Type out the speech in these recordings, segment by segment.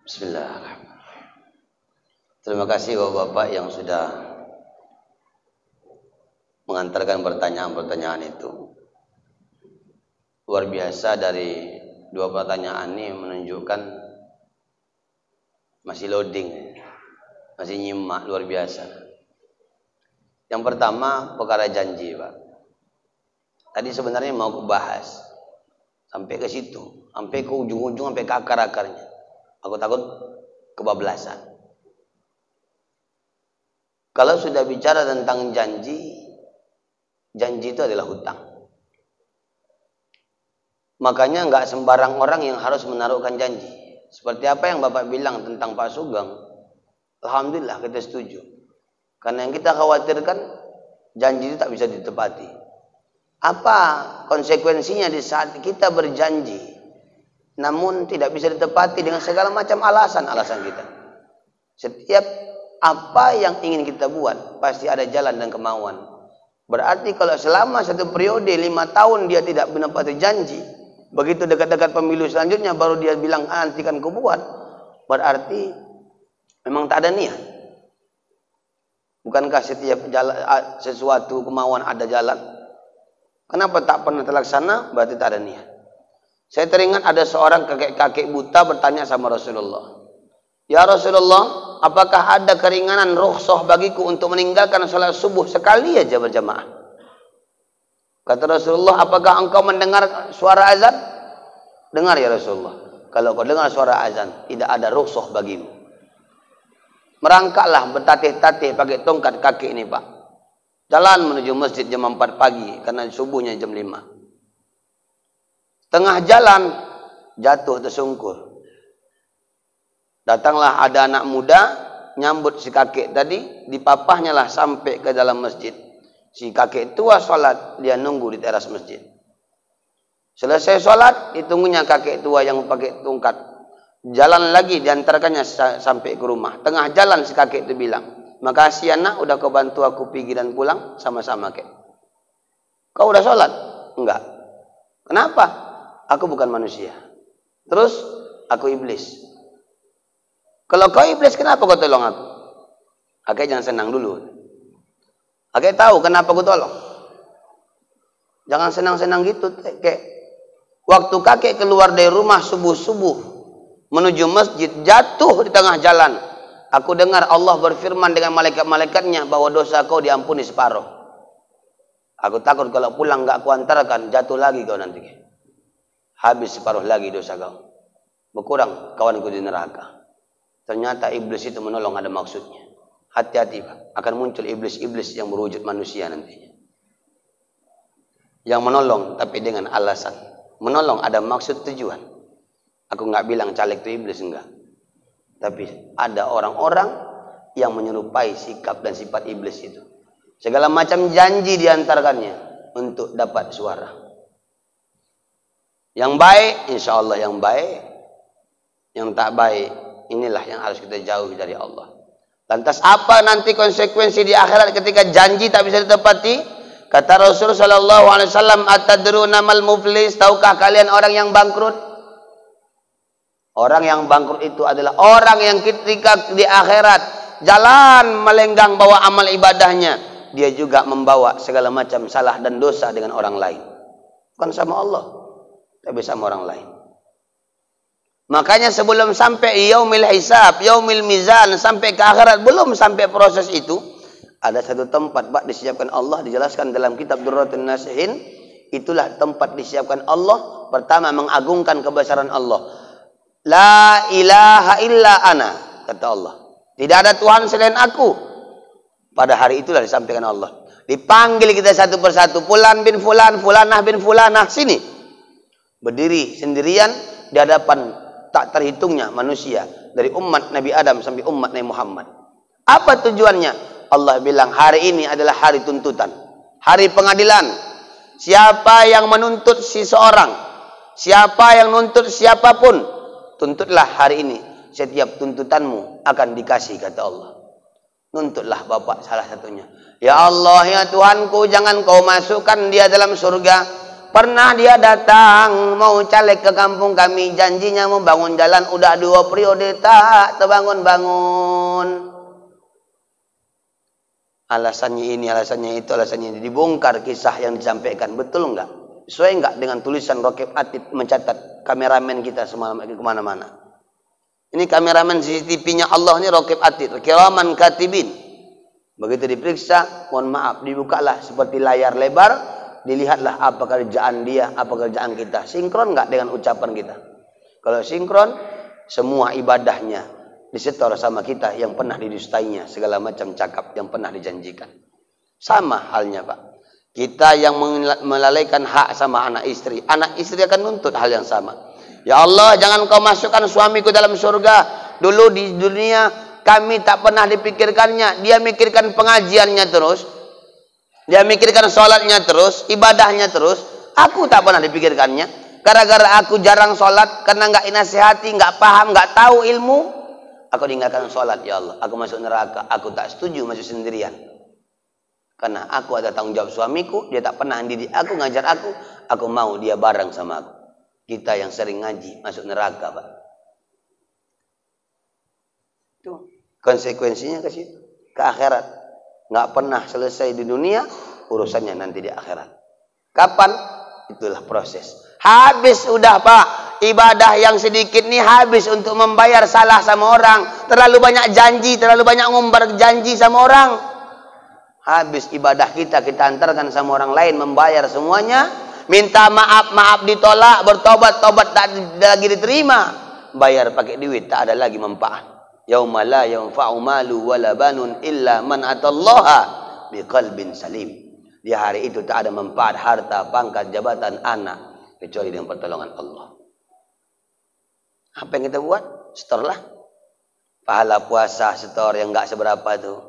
Bismillahirrahmanirrahim. Terima kasih Bapak-bapak yang sudah mengantarkan pertanyaan-pertanyaan itu. Luar biasa, dari dua pertanyaan ini menunjukkan masih loading, masih nyimak, luar biasa. Yang pertama perkara janji, Pak. Tadi sebenarnya mau aku bahas sampai ke situ, sampai ke ujung-ujung, sampai ke akar-akarnya. Aku takut kebablasan. Kalau sudah bicara tentang janji, janji itu adalah hutang. Makanya nggak sembarang orang yang harus menaruhkan janji. Seperti apa yang Bapak bilang tentang Pak Sugeng, alhamdulillah kita setuju. Karena yang kita khawatirkan, janji itu tak bisa ditepati. Apa konsekuensinya di saat kita berjanji, namun tidak bisa ditepati dengan segala macam alasan-alasan kita. Setiap apa yang ingin kita buat, pasti ada jalan dan kemauan. Berarti kalau selama satu periode 5 tahun dia tidak menepati janji, begitu dekat-dekat pemilu selanjutnya baru dia bilang, nanti kan ku buat, berarti memang tak ada niat. Bukankah setiap jalan, sesuatu kemauan ada jalan? Kenapa tak pernah terlaksana? Berarti tak ada niat. Saya teringat ada seorang kakek-kakek buta bertanya sama Rasulullah, ya Rasulullah, apakah ada keringanan rukhsah bagiku untuk meninggalkan salat subuh sekali aja berjamaah? Kata Rasulullah, apakah engkau mendengar suara azan? Dengar ya Rasulullah. Kalau kau dengar suara azan, tidak ada rukhsah bagimu. Merangkaklah bertatih-tatih pakai tongkat kaki ini, Pak. Jalan menuju masjid jam 4 pagi karena subuhnya jam 5. Tengah jalan jatuh tersungkur. Datanglah ada anak muda nyambut si kakek tadi, dipapahnya lah sampai ke dalam masjid. Si kakek tua sholat, dia nunggu di teras masjid. Selesai sholat, ditunggunya kakek tua yang pakai tongkat. Jalan lagi, diantarkannya sampai ke rumah. Tengah jalan si kakek itu bilang, makasih anak, udah kau bantu aku pergi dan pulang sama-sama, kek. Kau udah sholat? Enggak. Kenapa? Aku bukan manusia. Terus, aku iblis. Kalau kau iblis, kenapa kau tolong aku? Kakek jangan senang dulu. Kakek tahu kenapa aku tolong. Jangan senang-senang gitu, kek. Waktu kakek keluar dari rumah subuh-subuh menuju masjid, jatuh di tengah jalan. Aku dengar Allah berfirman dengan malaikat-malaikatnya bahwa dosa kau diampuni separuh. Aku takut kalau pulang gak kuantarkan, jatuh lagi kau nanti. Habis separuh lagi dosa kau. Berkurang kawanku di neraka. Ternyata iblis itu menolong, ada maksudnya. Hati-hati, Pak. Akan muncul iblis-iblis yang berwujud manusia nantinya. Yang menolong tapi dengan alasan. Menolong ada maksud tujuan. Aku nggak bilang caleg itu iblis, enggak. Tapi ada orang-orang yang menyerupai sikap dan sifat iblis itu. Segala macam janji diantarkannya untuk dapat suara. Yang baik, insya Allah yang baik. Yang tak baik, inilah yang harus kita jauhi dari Allah. Lantas apa nanti konsekuensi di akhirat ketika janji tak bisa ditepati? Kata Rasul sallallahu alaihi wasallam, atadruna mal muflis? Tahukah kalian orang yang bangkrut? Orang yang bangkrut itu adalah orang yang ketika di akhirat jalan melenggang bawa amal ibadahnya, dia juga membawa segala macam salah dan dosa dengan orang lain. Bukan sama Allah, tapi sama orang lain. Makanya sebelum sampai yaumil hisab, yaumil mizan, sampai ke akhirat, belum sampai proses itu, ada satu tempat, Pak, disiapkan Allah, dijelaskan dalam kitab Durratun Nasihin. Itulah tempat disiapkan Allah. Pertama, mengagungkan kebesaran Allah. La ilaha illa ana, kata Allah. Tidak ada Tuhan selain aku. Pada hari itulah disampaikan Allah. Dipanggil kita satu persatu. Fulan bin fulan, fulanah bin fulanah, sini. Berdiri sendirian di hadapan tak terhitungnya manusia. Dari umat Nabi Adam sampai umat Nabi Muhammad. Apa tujuannya? Allah bilang hari ini adalah hari tuntutan. Hari pengadilan. Siapa yang menuntut seseorang, siapa yang menuntut siapapun, tuntutlah hari ini. Setiap tuntutanmu akan dikasih, kata Allah. Nuntutlah Bapak salah satunya. Ya Allah, ya Tuhanku, jangan kau masukkan dia dalam surga Pernah dia datang mau caleg ke kampung kami, janjinya mau bangun jalan, udah 2 periode tak terbangun-bangun. Alasannya ini, alasannya itu, alasannya ini. Dibongkar kisah yang disampaikan. Betul enggak? Sesuai enggak dengan tulisan Raqib Atid mencatat kameramen kita semalam kemana-mana? Ini kameramen CCTV-nya Allah ini Raqib Atid, kiraman katibin. Begitu diperiksa, mohon maaf, dibukalah seperti layar lebar, dilihatlah apa kerjaan dia, apa kerjaan kita. Sinkron enggak dengan ucapan kita? Kalau sinkron, semua ibadahnya disetor sama kita yang pernah didustainya, segala macam cakap yang pernah dijanjikan. Sama halnya Pak. Kita yang melalaikan hak sama anak istri akan nuntut hal yang sama. Ya Allah, jangan kau masukkan suamiku dalam surga. Dulu di dunia kami tak pernah dipikirkannya. Dia mikirkan pengajiannya terus. Dia mikirkan sholatnya terus, ibadahnya terus. Aku tak pernah dipikirkannya. Gara-gara aku jarang sholat, karena nggak inasihati, nggak paham, nggak tahu ilmu, aku tinggalkan sholat. Ya Allah, aku masuk neraka. Aku tak setuju masuk sendirian. Karena aku ada tanggung jawab suamiku, dia tak pernah mendidik aku, ngajar aku mau dia bareng sama aku. Kita yang sering ngaji masuk neraka, Pak. Itu konsekuensinya ke situ, ke akhirat. Nggak pernah selesai di dunia, urusannya nanti di akhirat. Kapan? Itulah proses. Habis udah Pak. Ibadah yang sedikit nih habis untuk membayar salah sama orang. Terlalu banyak janji, terlalu banyak ngumbar janji sama orang. Habis ibadah kita antarkan sama orang lain, membayar semuanya. Minta maaf ditolak, bertobat, tobat tak lagi diterima. Bayar pakai duit, tak ada lagi manfaat. Yauma la yanfa'u malu wala banun illa man atallaha biqalbin salim. Di hari itu tak ada manfaat harta, pangkat, jabatan, anak kecuali dengan pertolongan Allah. Apa yang kita buat? Setor lah. Pahala puasa setor yang enggak seberapa itu.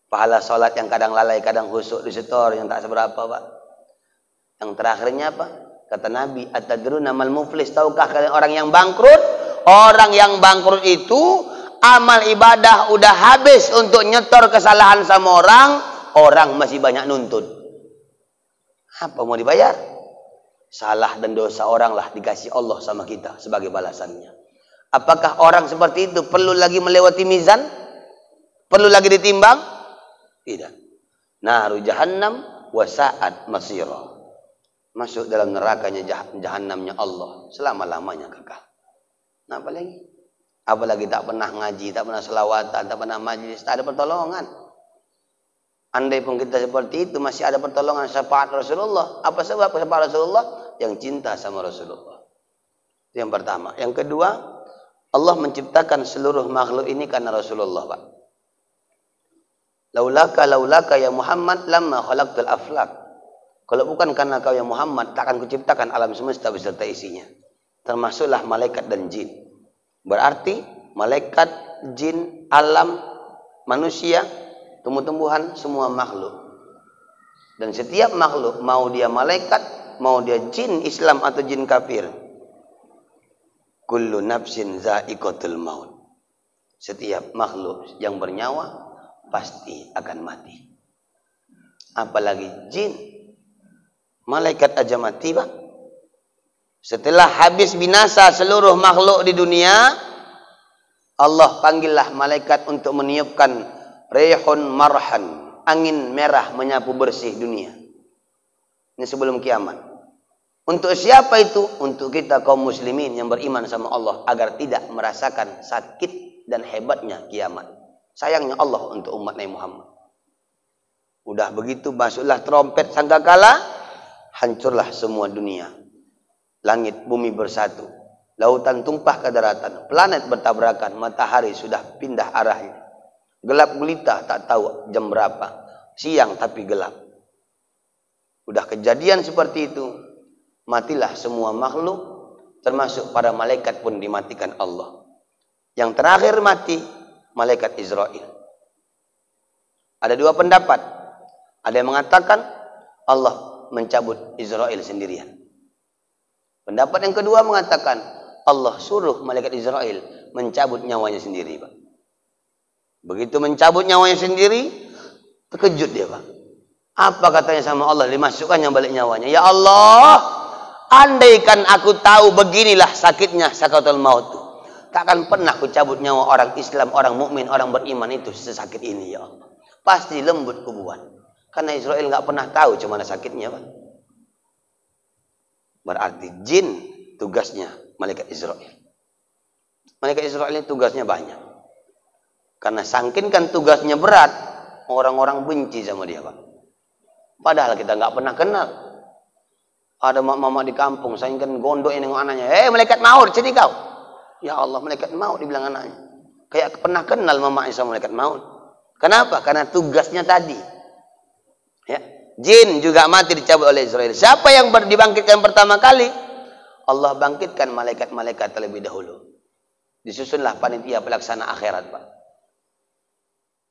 Pahala sholat yang kadang lalai, kadang khusyuk disetor yang tak seberapa Pak. Yang terakhirnya apa? Kata Nabi, atadruna mal muflis, tahukah kalian orang yang bangkrut? Orang yang bangkrut itu amal ibadah udah habis untuk nyetor kesalahan sama orang, orang masih banyak nuntut. Apa mau dibayar? Salah dan dosa orang lah dikasih Allah sama kita sebagai balasannya. Apakah orang seperti itu perlu lagi melewati mizan? Perlu lagi ditimbang? Tidak. Naru jahannam wasa'at masira. Masuk dalam nerakanya jahannamnya Allah selama-lamanya kekal. Nah, apalagi tak pernah ngaji, tak pernah selawatan, tak pernah majlis, tak ada pertolongan. Andai pun kita seperti itu, masih ada pertolongan syafaat Rasulullah. Apa sebab syafaat Rasulullah? Yang cinta sama Rasulullah. Itu yang pertama. Yang kedua, Allah menciptakan seluruh makhluk ini karena Rasulullah, Pak. Laulaka ya Muhammad lamma khalaqtul aflak. Kalau bukan karena kau ya Muhammad, tak akan kuciptakan alam semesta beserta isinya. Termasuklah malaikat dan jin. Berarti malaikat, jin, alam, manusia, tumbuh-tumbuhan, semua makhluk. Dan setiap makhluk, mau dia malaikat, mau dia jin Islam atau jin kafir, kullu nafsin za'iqatul maut. Setiap makhluk yang bernyawa pasti akan mati. Apalagi jin. Malaikat aja mati, Pak. Setelah habis binasa seluruh makhluk di dunia, Allah panggillah malaikat untuk meniupkan rihun marhan, angin merah menyapu bersih dunia. Ini sebelum kiamat. Untuk siapa itu? Untuk kita kaum muslimin yang beriman sama Allah, agar tidak merasakan sakit dan hebatnya kiamat. Sayangnya Allah untuk umat Nabi Muhammad. Udah begitu masuklah trompet sangkakala, hancurlah semua dunia. Langit bumi bersatu, lautan tumpah ke daratan, planet bertabrakan, matahari sudah pindah arahnya. Gelap gulita, tak tahu jam berapa. Siang tapi gelap. Udah kejadian seperti itu, matilah semua makhluk, termasuk para malaikat pun dimatikan Allah. Yang terakhir mati malaikat Israel. Ada dua pendapat. Ada yang mengatakan Allah mencabut Israel sendirian. Pendapat yang kedua mengatakan Allah suruh malaikat Israel mencabut nyawanya sendiri, Pak. Begitu mencabut nyawanya sendiri, terkejut dia, Pak. Apa katanya sama Allah? Dimasukkannya balik nyawanya. Ya Allah, andaikan aku tahu beginilah sakitnya sakaratul maut itu, takkan pernah ku cabut nyawa orang Islam, orang mukmin, orang beriman itu sesakit ini ya Allah. Pasti lembut ku buat. Karena Israel nggak pernah tahu cuma sakitnya, Pak. Berarti jin tugasnya malaikat Israel. Malaikat Israel ini tugasnya banyak. Karena sangkin kan tugasnya berat, orang-orang benci sama dia, Pak. Padahal kita nggak pernah kenal. Ada mama di kampung, sangkin gondok ini dengan anaknya. Malaikat maut, sini kau. Ya Allah, malaikat maut dibilang anaknya. Kayak pernah kenal mamanya sama malaikat maut. Kenapa? Karena tugasnya tadi. Ya. Jin juga mati dicabut oleh Israel. Siapa yang dibangkitkan pertama kali? Allah bangkitkan malaikat-malaikat terlebih dahulu. Disusunlah panitia pelaksana akhirat, Pak.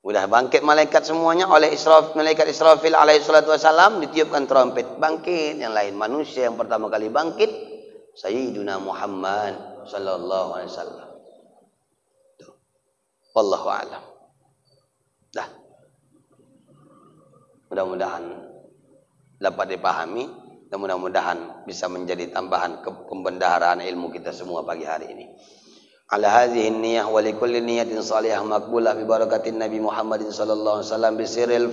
Udah bangkit malaikat semuanya oleh malaikat Israfil alaihi salatu wasalam, ditiupkan trompet. Bangkit yang lain. Manusia yang pertama kali bangkit Sayyiduna Muhammad sallallahu alaihi wasallam. Wallahu a'lam. Dah. Mudah-mudahan dapat dipahami dan mudah-mudahan bisa menjadi tambahan pembendaharaan ilmu kita semua pagi hari ini. Ala hadhihi niyyah wa likulli niyyatin salihah maqbulah bi barakatin Nabi Muhammadin sallallahu alaihi wasallam bi sirril